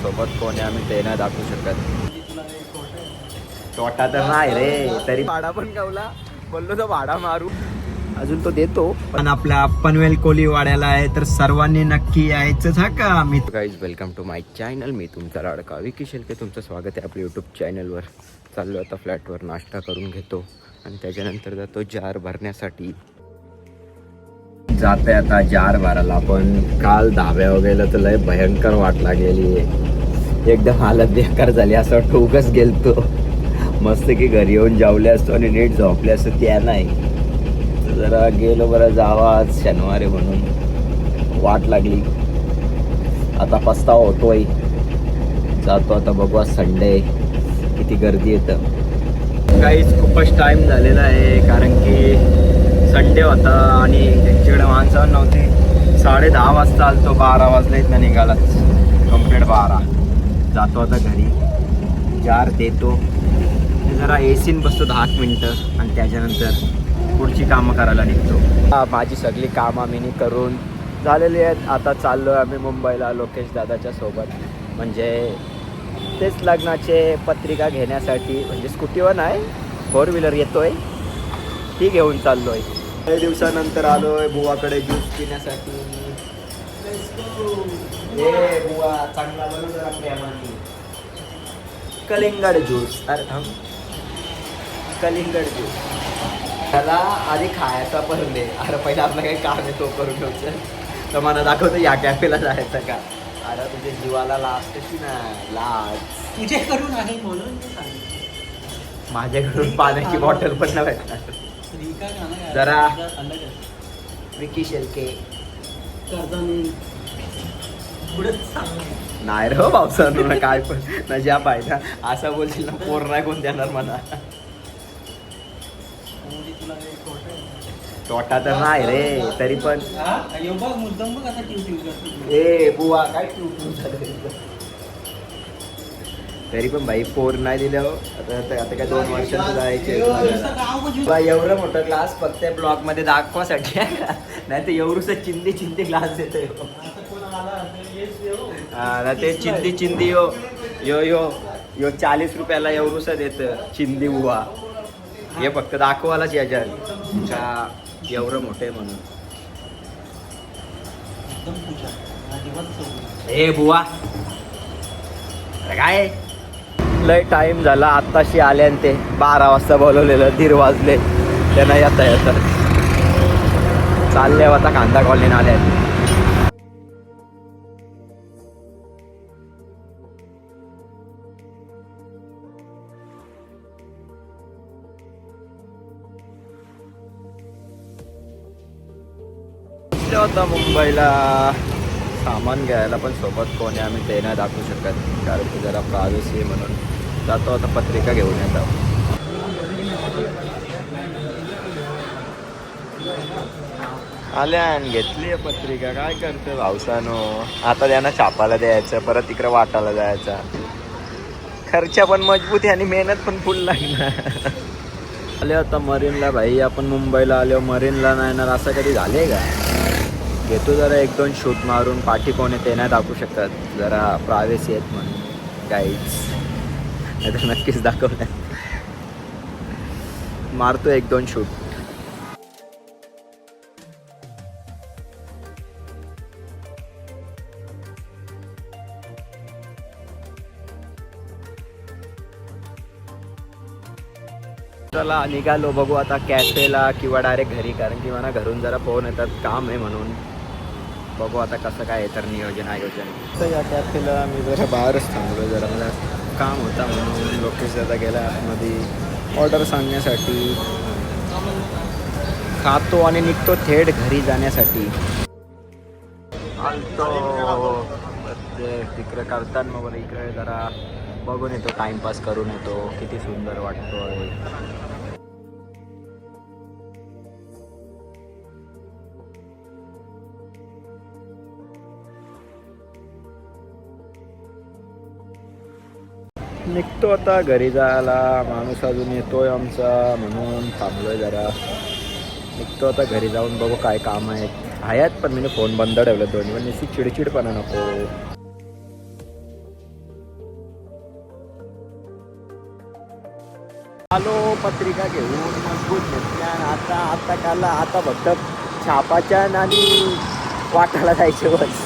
सोबत कोण आहे आम्ही ते नाही दाखवू शकत. तोटा तर नाही रे, तरी भाडा पण गावला. बोललो तो भाडा मारू, अजून तो देतो. पण आपल्या पनवेल कोलीवाड्याला आहे, तर सर्वांनी नक्की यायचंच हा का. मी guys welcome to my channel. मी तुमचा लाडका विकी शेळके. तुमचं स्वागत आहे आपल्या यूट्यूब चॅनलवर. चाललो आता फ्लॅटवर, नाश्ता करून घेतो आणि त्याच्यानंतर जातो जार भरण्यासाठी. जाते आता जार भरायला. पण काल धाब्या वगैरे तर लय भयंकर वाट लागलेली आहे. एकदम हालत बेकार झाली. असं वाटतं उगाच गेलतो. मस्त की घरी येऊन जेवले असतो आणि नीट झोपले असतो, त्या नाही. तर जरा गेलो बरं, जावा आज शनिवार आहे म्हणून वाट लागली. आता पस्तावा होतोय. जातो आता, बघू आज संडे किती गर्दी येतं. काहीच खूपच टाईम झालेला आहे, कारण की संडे होता आणि त्यांच्याकडे माणसं नव्हते. 10:30 वाजता आलतो, 12 वाजता इथनं निघालाच. कंप्लीट 12. जातो आता घरी, जार देतो, जरा एसीन बसतो 10 मिनटं आणि त्याच्यानंतर पुढची कामं करायला निघतो. माझी सगळी कामं मी करून झालेली आहेत. आता चाललो आहे आम्ही मुंबईला लोकेश दादाच्या सोबत. म्हणजे तेच लग्नाचे पत्रिका घेण्यासाठी. म्हणजे स्कूटीवर नाही, 4 व्हीलर येतोय, ती घेऊन चाललो आहे. काही दिवसानंतर आलो आहे बुवाकडे ज्यूस पिण्यासाठी. ए बुवा, चांगला बनव जरा प्रेमाने. कलिंगड ज्यूस. अरे थांब, कलिंगड ज्यूस. त्याला आधी खायचा पण दे. अरे पहिला आपलं काही काम आहे तो करून ठेवचं. तर मला दाखवतो या कॅफेला जायचं का. अरे तुझ्या जीवाला लाज कशी ना, लाज तुझ्याकडून आहे म्हणून माझ्याकडून पाण्याची बॉटल पण नाही भेटणार. जरा विकी शेळके नाही रे हो पावसानं काय पण ना, ज्या पाहिजे असं बोलशील ना, पोर नाही कोण देणार मला. तोटा तर नाही रे, तरी पण ए बुवा काय तरी पण भाई पोर नाही दिलं. आता काय 2 वर्षाचं जायचे. एवढं मोठं ग्लास फक्त ब्लॉग मध्ये दाखवासाठी, नाही तर एवढूस चिंदी ग्लास देतोय. ते चिंदी यो यो यो यो 40 रुपयाला एवढूस देतं चिंदी बुवा. हे फक्त दाखवायलाच याच्यात एवढं मोठे म्हणून. ए बुवा काय लय टाइम झाला. आत्ताशी आले आणि ते 12 वाजता बोलवलेलं, 1:30 वाजले. त्यांना येता चालले आता कांदा कॉलनीत आले. होता मुंबईला सामान घ्यायला, पण सोबत कोण आहे आम्ही ते नाही दाखवू शकत, कारण की जरा प्रायव्हसी आहे म्हणून. जातो आता पत्रिका घेऊन येतो. आल्या आणि घेतली आहे पत्रिका. काय करतो भावसानो, आता त्यांना छापायला द्यायचं, परत तिकडे वाटायला जायचा. खर्च पण मजबूत आहे आणि मेहनत पण फुल लागणार. आले आता मरीनला. भाई आपण मुंबईला आलो, मरीनला नाही येणार असं कधी झाले का. घेतो जरा 1-2 शूट मारून. पाठी कोण आहे ते नाही दाखवू शकत, जरा प्रायव्हसी आहेत म्हणून काहीच. नाही तर नक्कीच दाखवलं. मारतो 1-2 शूट. चला निघालो, बघू आता कॅफेला किंवा डायरेक्ट घरी, कारण की मला घरून जरा फोन येतात, काम आहे म्हणून. बघू आता कसं काय आहे तर नियोजन आयोजन. तर या कॅफेला मी जरा बाहेरच थांबलो, जरा मला काम होता म्हणून. लोकेश दादा गेला आतमध्ये ऑर्डर सांगण्यासाठी. खातो आणि निघतो थेट घरी जाण्यासाठी. आलतो तिकडे करताना मग इकडे जरा बघून येतो, टाइमपास करून येतो. किती सुंदर वाटतोय. निघतो आता घरी जायला. माणूस अजून येतोय आमचा म्हणून थांबलोय जरा. निघतो आता घरी जाऊन, बघू काय काम आहेत. पण मी फोन बंद ठेवलं दोन्ही. पण निश्चित चिडचिडपणा नको. आलो पत्रिका घेऊन मजबूत घेतल्या आणि आता काला आता फक्त छापाच्या आणि वाटाला जायचे बस.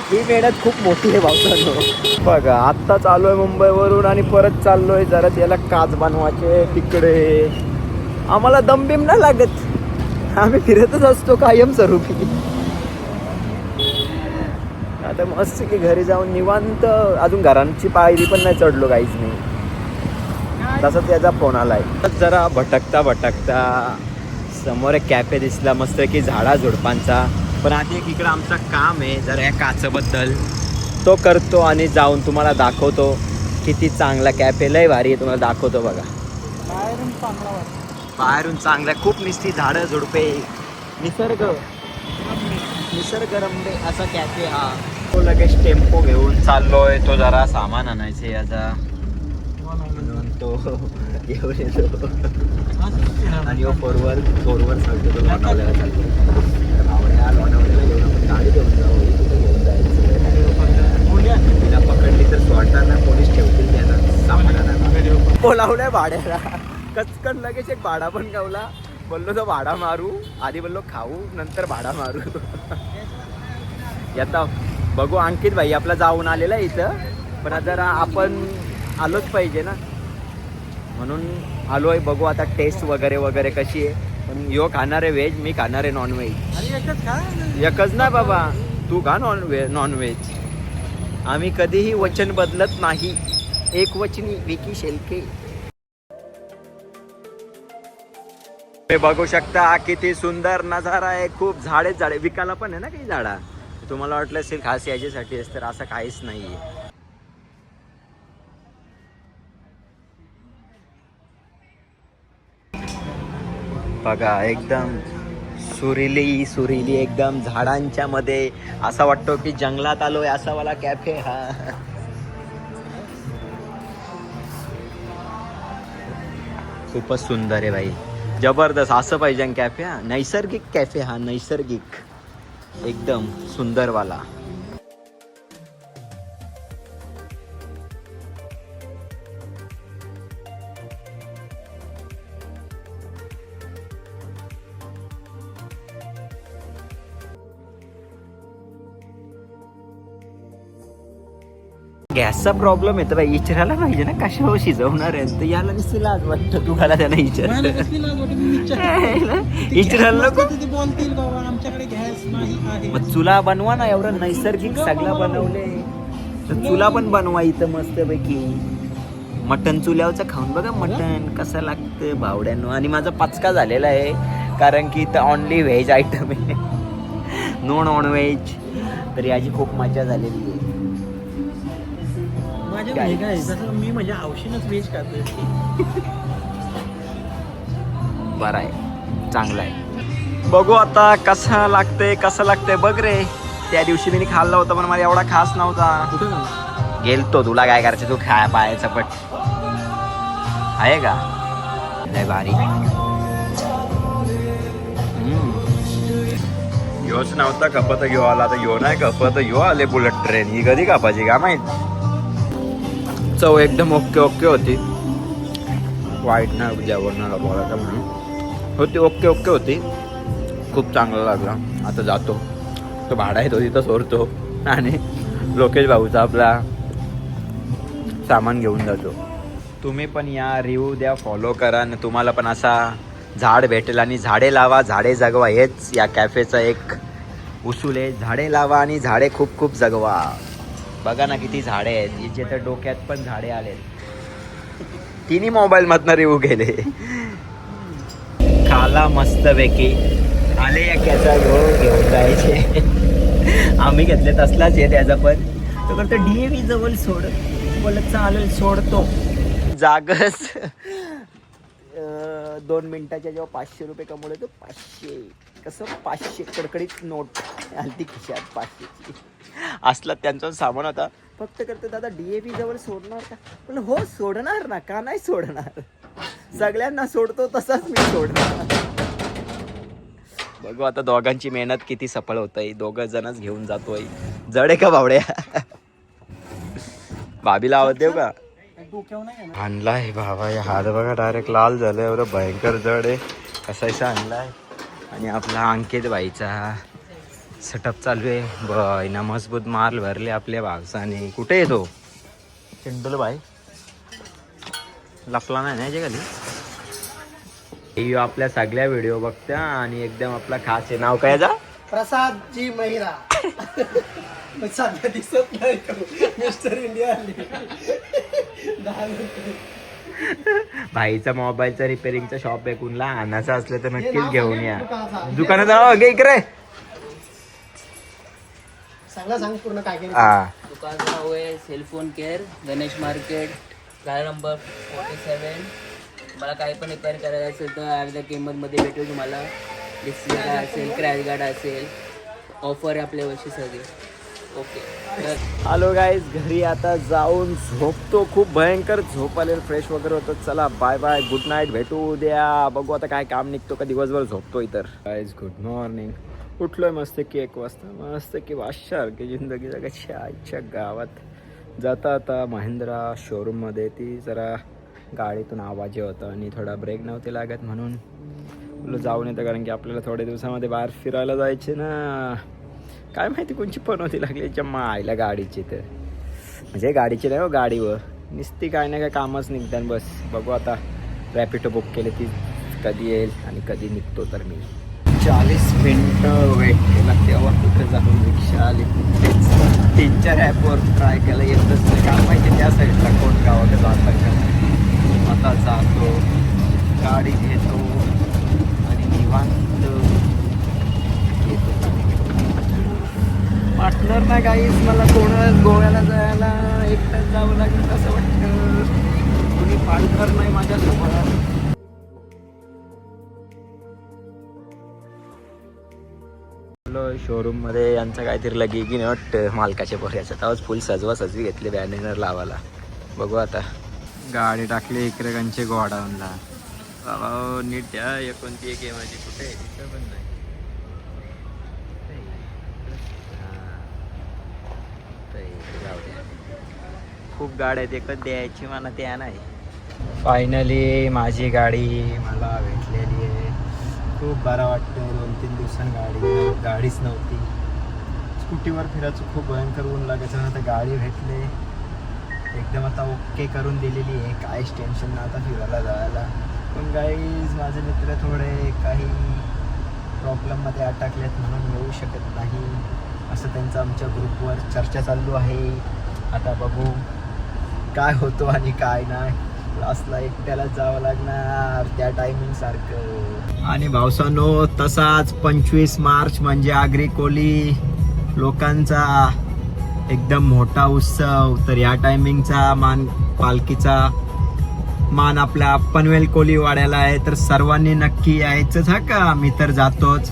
ही मेहनत खूप मोठी आहे भाऊसानो. बघा आत्ता चालू आहे मुंबईवरून आणि परत चाललोय जरा त्याला काच बनवायचे तिकडे. आम्हाला दमबिम नाही लागत, आम्ही फिरतच असतो कायमस्वरूपी. आता मस्त की घरी जाऊन निवांत. अजून घरांची पायरी पण नाही चढलो, काहीच नाही. तसं त्याचा फोन आलाय. जरा भटकता समोर एक कॅफे दिसला मस्त की झाडा झुडपांचा. पण आधी एक इकडं आमचं काम आहे जरा या काचबद्दल, तो करतो आणि जाऊन तुम्हाला दाखवतो किती चांगला कॅफे. लय भारी आहे, तुम्हाला दाखवतो बघा. बाहेरून चांगला, खूप निस्ती झाडं झुडपे, निसर्गरम्य असा कॅफे हा. तो लगेच टेम्पो घेऊन चाललोय, तो जरा सामान आणायचे याचा म्हणून तो घेऊन येतो. आणि फोरवर सांगतो तो लोणावळ्याला चालतो. लोणावळ्याला घेऊन आपण गाडी घेऊन जाऊ, तिथे घेऊन जायचं. तिला पकडली तर स्वतःला पोलीस ठेवतील त्याला सामान आणायला. बोलावलंय भाड्याला, कचकन लगेच एक भाडा पण गावला. बोललो तो भाडा मारू, आधी बोललो खाऊ नंतर भाडा मारू. आता बघू. अंकित भाई आपला जाऊन आलेला आहे इथं, पण जरा आपण आलोच पाहिजे ना म्हणून आलोय. बघू आता टेस्ट वगैरे कशी आहे. पण यो खाणार आहे व्हेज, मी खाणार आहे नॉनव्हेज. एकच ना बाबा, तू खा नॉनव्हेज. आम्ही कधीही वचन बदलत नाही, एक वचनी विकी शेलके. तुम्ही बघू शकता किती सुंदर नजारा आहे. खूप झाडे विकायला पण आहे ना काही झाडा. तुम्हाला वाटलं असेल खास याच्यासाठी तर असं काहीच नाहीये. बघा एकदम सुरीली एकदम झाडांच्या मध्ये. असा वाटतो की जंगलात आलोय असा वाला कॅफे हा. खूपच सुंदर आहे भाई, जबरदस्त. असं पाहिजे कॅफे हा. नैसर्गिक कॅफे हा, नैसर्गिक एकदम सुंदर वाला. गॅसचा प्रॉब्लेम येतो बाई, विचारायला पाहिजे ना कशावर शिजवणार आहे. तर याला नुसती लाज वाटतं, तू घाला त्यांना विचारायला नको. मग चुला बनवा ना, एवढं नैसर्गिक सगळं बनवले तर चुला पण बनवा इथं मस्त पैकी. मटन चुल्यावरचं खाऊन बघा मटन कसं लागतं भावड्यांनो. आणि माझा पचका झालेला आहे कारण की इथं ऑनली व्हेज आयटम आहे, नो नॉन व्हेज. तर याची खूप मजा झालेली आहे. मी म्हणजे औषधच व्हेज खातोय. बरं आहे, चांगलं आहे. बघू आता कसं लागतंय बघ रे. त्या दिवशी मी खाल्ला होता पण मला एवढा खास नव्हता. गेलतो, तुला काय करायचं, तू खाय पाहायचं पट आहे का. लय भारी. योच नव्हता खपत घेऊ आला, तर यो नाही खपत यो आले बुलेट ट्रेन. ही कधी कापायची का माहित. चव एकदम ओके होती. वाईट ना जेवणाला बोलायचं म्हणून होती, ओके होती. खूप चांगला लागला. आता जातो, तो भाडा येतो तिथं सोडतो आणि लोकेश भाऊचा आपला सामान घेऊन जातो. तुम्ही पण या, रिव्ह्यू द्या, फॉलो करा आणि तुम्हाला पण असा झाड भेटेल. आणि झाडे लावा, झाडे जगवा, हेच या कॅफेचं एक उसूल आहे. झाडे लावा आणि झाडे खूप जगवा. बघा ना किती झाडे आहेत. हिचे तर डोक्यात पण झाडे आले. तिन्ही मोबाईल मधनं रिव्ह्यू गेले. खाला मस्त पैकी आले या कॅचा घेऊन जायचे. आम्ही घेतले तसलाच आहे त्याचा पण. तो करतो DAV जवळ सोड, बोलत चालेल सोडतो. जागच 2 मिनिटाच्या जेव्हा 500 रुपये कमवले तर 500 कसं 500 कडकडीत नोट आली ती खिशात 500ची. असला त्यांचा सामान होता. फक्त करतो दादा DAV जवळ सोडणार का. म्हणलं हो सोडणार ना, का नाही सोडणार. सगळ्यांना सोडतो तसाच मी सोडणार. बघू आता दोघांची मेहनत किती सफळ होतंय. 2 जणच घेऊन जातोय. जड आहे का बावड्या. भाभीला आवाज देऊ का. डोक्यावर नाही आहे ना. आणलाय बाबा, हे हात बघा डायरेक्ट लाल झालं, एवढं भयंकर जड आहे. कसायचा आणलाय. आणि आपला अंकित बाईचा सेटअप चालू आहे. ना मजबूत माल भरले आपल्या भावसाने. कुठे येतो चिंडल बाई, लपला नाही ना खाली. ही आपल्या सगळ्या व्हिडिओ बघत्या आणि एकदम आपला खास आहे. नाव काय जा? प्रसाद जी महिरा. सध्या दिसत नाही तो. मिस्टर इंडिया आली. भाईचा मोबाईलचा रिपेअरिंगचा शॉप आहे. कुणला आणायचा असलं तर नक्कीच घेऊन या. दुकानात जाऊ घे इकडे. सांग पूर्ण काय केलं. हा, दुकानचं नाव आहे सेलफोन केअर, गणेश मार्केट, गाळा नंबर 47. तुम्हाला काही पण रिपेअर करायचं असेल तर अर्ध्या किंमतमध्ये भेटेल तुम्हाला. डिस्प्ले गार्ड असेल, क्रॅश गार्ड असेल, ऑफर आहे आपल्या वर्षी सगळी. ओके, तर हॅलो गाईज, घरी आता जाऊन झोपतो. खूप भयंकर झोप आलेलं, फ्रेश वगैरे होतो. चला बाय बाय, गुड नाईट, भेटू उद्या. बघू आता काय काम निघतो का दिवसभर झोपतो इतर. Guys good morning. उठलोय मस्त की 1 वाजता. मस्त की वाशार की जिंदगी जगाची आईच्या गावात. जाता आता महिंद्रा शोरूममध्ये. ती जरा गाडीतून आवाज होता आणि थोडा ब्रेक नव्हते लागत, म्हणून बोललो जाऊन येतं. कारण की आपल्याला थोड्या दिवसामध्ये बाहेर फिरायला जायचे ना. काय माहिती कोणची पण होती लागली जम्मा आईला गाडीची. तर म्हणजे गाडीची नाही हो, गाडीवर नुसती काय ना काय कामच निघतात. बस बघू आता. रॅपिडो बुक केली, ती कधी येईल आणि कधी निघतो. तर मी 40 मिनटं वेट केला, तेव्हा कुठे जाऊन रिक्षा आली. कुठेच 3-4 ॲपवर ट्राय केलं, येतच नाही. काय माहिती त्या साईडला कोण गावाकडे जातं का. आता जातो, गाडी घेतो आणि निवांत येतो. पार्टनर ना काहीच, मला कोण गोव्याला जायला एकटंच जावं लागेल असं वाटतं. कुणी पार्टनर नाही माझ्यासोबत. शोरूम मध्ये यांचं काहीतरी लगी की नाही वाटतं मालकाच्या पोऱ्याचं. तेव्हाच फुल सजवी घेतली बॅनर लावायला. बघू आता. गाडी टाकली इकडे कंचे गोडाऊनला. बाबा नीट द्या. कोणती एक माझी कुठे आहे तिथं पण नाही. खूप गाड्या आहेत, एकच द्यायची मला त्या नाही. फायनली माझी गाडी मला भेटलेली आहे. खूप बरं वाटतं. 2-3 दिवसांनी गाडीच नव्हती. स्कूटीवर फिरायचं खूप भयंकर ऊन लागायचं. आता गाडी भेटले, एकदम आता ओके करून दिलेली आहे. काहीच टेन्शन नाही आता फिरायला जायला. पण गाईज माझे मित्र थोडे काही प्रॉब्लेममध्ये अटकलेत, म्हणून येऊ शकत नाही असं त्यांचं आमच्या ग्रुपवर चर्चा चालू आहे. आता बघू काय होतो आणि काय नाही. क्लासला एकट्याला जावं लागणार त्या टायमिंग सारखं. आणि भावसानो तसाच 25 मार्च म्हणजे आगरी कोली लोकांचा एकदम मोठा उत्सव. तर या टायमिंगचा मान, पालखीचा मान आपल्या पनवेल कोलीवाड्याला आहे. तर सर्वांनी नक्की यायचंच. हा का, मी तर जातोच.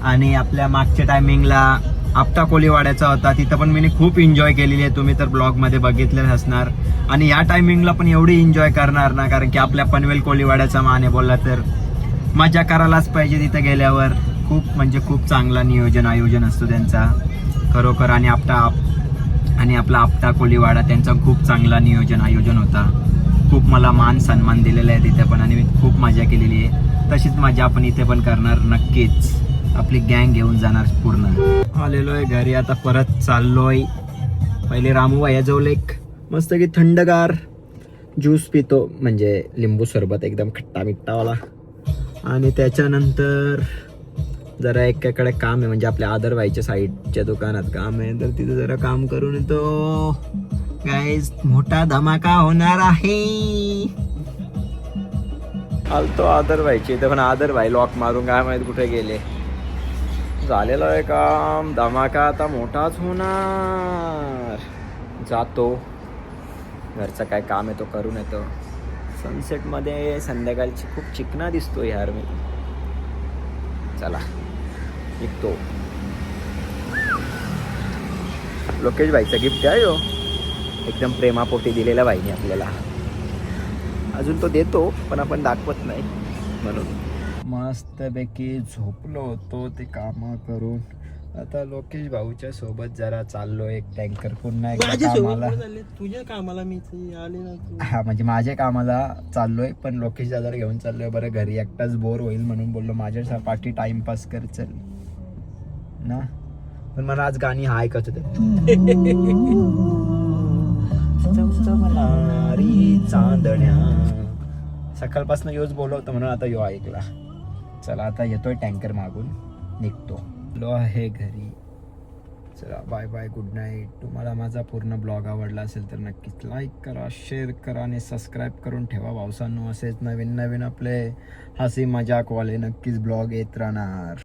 आणि आपल्या मागच्या टायमिंगला आपटा कोलीवाड्याचा होता, तिथं पण मी खूप एन्जॉय केलेली आहे. तुम्ही तर ब्लॉगमध्ये बघितलं असणार. आणि या टायमिंगला पण एवढी एन्जॉय करणार ना, कारण की आपल्या पनवेल कोलीवाड्याचा मान आहे. बोलला तर मजा करायलाच पाहिजे तिथं गेल्यावर. खूप म्हणजे खूप चांगला आयोजन असतो त्यांचा खरोखर. आणि आपला आपटा कोलीवाडा त्यांचा खूप चांगला आयोजन होता. खूप मला मान सन्मान दिलेला आहे तिथे पण, आणि मी खूप मजा केलेली आहे. तशीच मजा आपण इथे पण करणार नक्कीच. आपली गँग घेऊन जाणार पूर्ण. आलेलो आहे घरी, आता परत चाललोय. पहिले रामू भैयाजवळ एक मस्त की थंडगार ज्यूस पितो, म्हणजे लिंबू सरबत एकदम खट्टा मिठ्ठावाला. आणि त्याच्यानंतर जरा एकाकडे काम आहे, म्हणजे आपल्या आदर भाईच्या साईडच्या दुकानात काम आहे. तर तिथे जरा काम करून येतो. गाईज मोठा धमाका होणार आहे. आलतो आदर भाईची इथे, पण आदर भाई लॉक मारून काय माहित कुठे गेले. झालेलं आहे काम. धमाका आता मोठाच होणार. जातो, घरचं काय काम आहे तो करून येतो. सनसेटमध्ये संध्याकाळची खूप चिकना दिसतो यार मी. चला निघतो. लोकेश भाईचा गिफ्ट आहे हो, एकदम प्रेमापोटी दिलेला भाईने आपल्याला. अजून तो देतो पण आपण दाखवत नाही म्हणून. मस्तपैकी झोपलो होतो ते कामं करून. आता लोकेश भाऊच्या सोबत जरा चाललो एक टँकर पुन्हा एकदा माझ्या सोबत कामाला. कुठे चालले? तुझ्या कामाला मी इथे आले ना तू. हा म्हणजे माझ्या कामाला चाललोय पण लोकेश दादा घेऊन चाललोय. बरं घरी एकटाच बोर होईल म्हणून बोललो माझ्या पाठी टाइमपास कर चल ना. पण मला आज गाणी हा ऐकत होते. चांदण्या सकाळपासून योच बोलवतो म्हणून आता यो ऐकला. चला आता येतोय टँकर मागून निघतो. लो आहे घरी. चला बाय बाय गुड नाईट. तुम्हाला माझा पूर्ण ब्लॉग आवडला असेल तर नक्कीच लाईक करा, शेअर करा आणि सबस्क्राईब करून ठेवा भावसांनो. असेच नवीन नवीन आपले हसी मजाकवाले नक्कीच ब्लॉग येत राहणार.